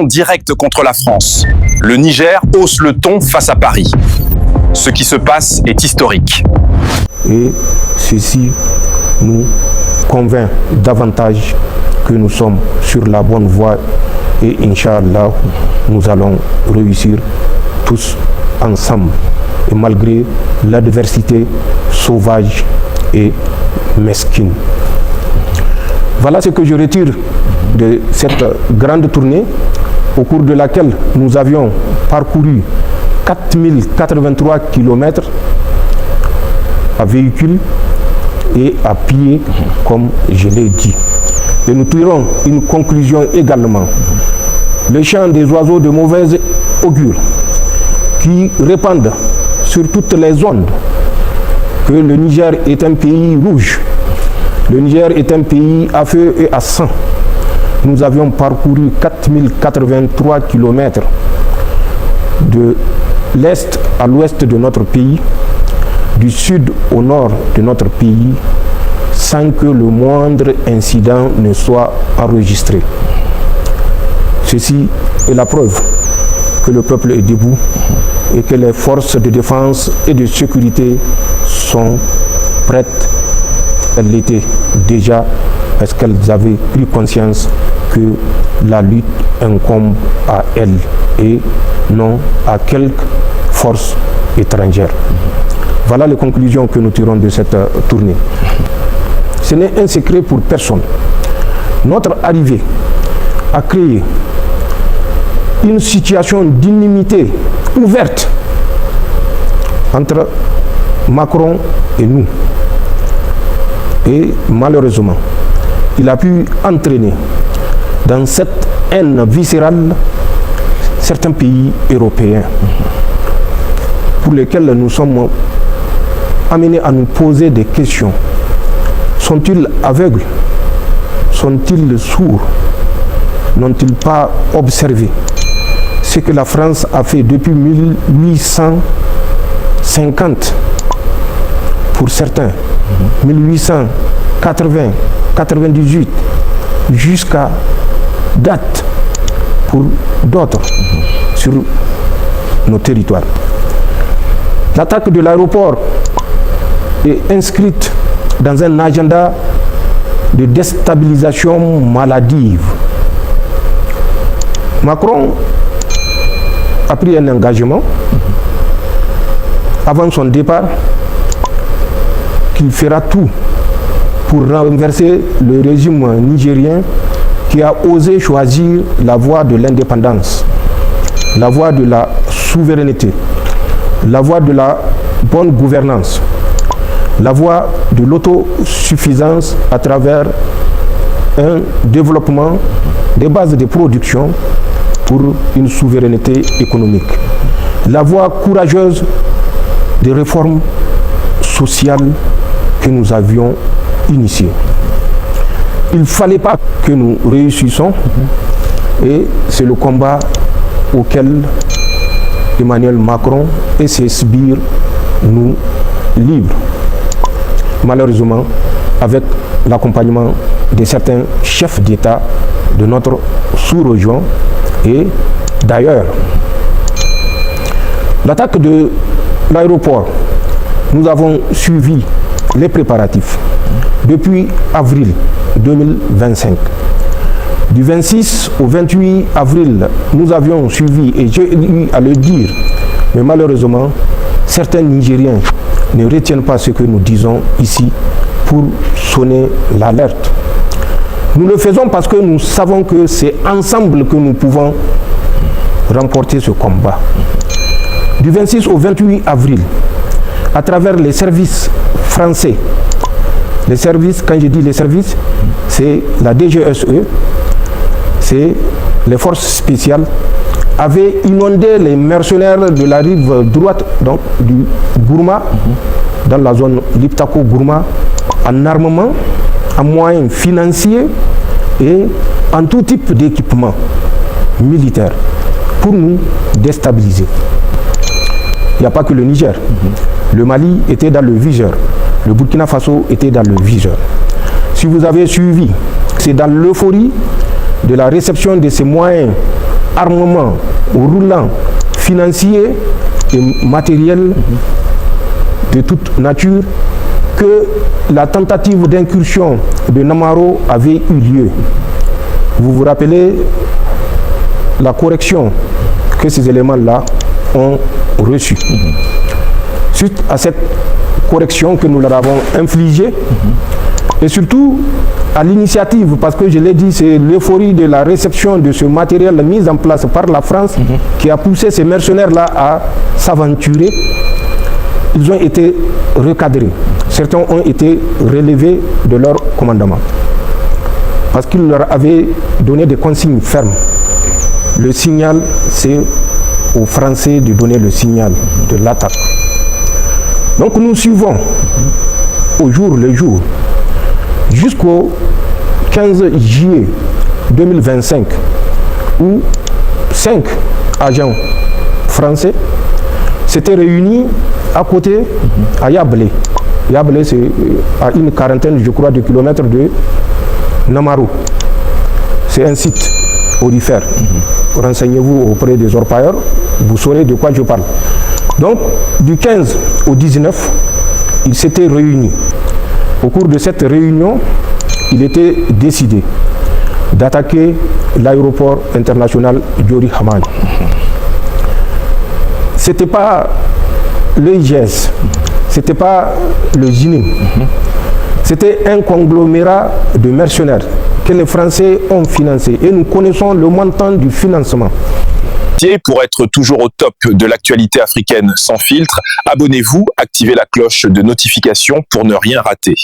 Directe contre la France. Le Niger hausse le ton face à Paris. Ce qui se passe est historique. Et ceci nous convainc davantage que nous sommes sur la bonne voie et Inch'Allah, nous allons réussir tous ensemble et malgré l'adversité sauvage et mesquine. Voilà ce que je retire de cette grande tournée au cours de laquelle nous avions parcouru 4083 km à véhicule et à pied, comme je l'ai dit. Et nous tirons une conclusion également. Les chants des oiseaux de mauvaise augure qui répandent sur toutes les ondes que le Niger est un pays rouge, le Niger est un pays à feu et à sang. Nous avions parcouru 4083 km de l'est à l'ouest de notre pays, du sud au nord de notre pays, sans que le moindre incident ne soit enregistré. Ceci est la preuve que le peuple est debout et que les forces de défense et de sécurité sont prêtes. Elles l'étaient déjà parce qu'elles avaient pris conscience que la lutte incombe à elles et non à quelques forces étrangères. Voilà les conclusions que nous tirons de cette tournée. Ce n'est un secret pour personne. Notre arrivée a créé une situation d'inimité ouverte entre Macron et nous. Et malheureusement, il a pu entraîner dans cette haine viscérale certains pays européens pour lesquels nous sommes amenés à nous poser des questions. Sont-ils aveugles? Sont-ils sourds? N'ont-ils pas observé ce que la France a fait depuis 1850 pour certains, 1880, 98, jusqu'à date pour d'autres sur nos territoires. L'attaque de l'aéroport est inscrite dans un agenda de déstabilisation maladive. Macron a pris un engagement avant son départ qu'il fera tout pour renverser le régime nigérien qui a osé choisir la voie de l'indépendance, la voie de la souveraineté, la voie de la bonne gouvernance, la voie de l'autosuffisance à travers un développement des bases de production pour une souveraineté économique, la voie courageuse des réformes sociales que nous avions initiées. Il ne fallait pas que nous réussissions et c'est le combat auquel Emmanuel Macron et ses sbires nous livrent. Malheureusement, avec l'accompagnement de certains chefs d'État de notre sous-région et d'ailleurs. L'attaque de l'aéroport, nous avons suivi les préparatifs depuis avril 2025. Du 26 au 28 avril, nous avions suivi, et j'ai eu à le dire, mais malheureusement, certains Nigériens ne retiennent pas ce que nous disons ici pour sonner l'alerte. Nous le faisons parce que nous savons que c'est ensemble que nous pouvons remporter ce combat. Du 26 au 28 avril, à travers les services français, les services, quand je dis les services, c'est la DGSE, c'est les forces spéciales, avaient inondé les mercenaires de la rive droite donc, du Gourma, dans la zone Liptako-Gourma, en armement, en moyens financiers et en tout type d'équipement militaire pour nous déstabiliser. Il n'y a pas que le Niger. Le Mali était dans le viseur. Le Burkina Faso était dans le viseur. Si vous avez suivi, c'est dans l'euphorie de la réception de ces moyens armement roulant, financier et matériel de toute nature que la tentative d'incursion de Namaro avait eu lieu. Vous vous rappelez la correction que ces éléments-là ont reçue. Suite à cette correction que nous leur avons infligée, et surtout à l'initiative, parce que je l'ai dit, c'est l'euphorie de la réception de ce matériel mis en place par la France qui a poussé ces mercenaires-là à s'aventurer. Ils ont été recadrés. Certains ont été relevés de leur commandement. Parce qu'ils leur avaient donné des consignes fermes. Le signal, c'est aux Français de donner le signal de l'attaque. Donc nous suivons au jour le jour jusqu'au 15 juillet 2025 où 5 agents français s'étaient réunis à côté à Yablé. Yablé, c'est à une quarantaine, je crois, de kilomètres de Namaro. C'est un site aurifère. Renseignez-vous auprès des orpailleurs, vous saurez de quoi je parle. Donc, du 15 au 19, ils s'étaient réunis. Au cours de cette réunion, il était décidé d'attaquer l'aéroport international Diori Hamani. Ce n'était pas l'EIGS, ce n'était pas le GINIM, c'était un conglomérat de mercenaires que les Français ont financé. Et nous connaissons le montant du financement. Pour être toujours au top de l'actualité africaine sans filtre, abonnez-vous, activez la cloche de notification pour ne rien rater.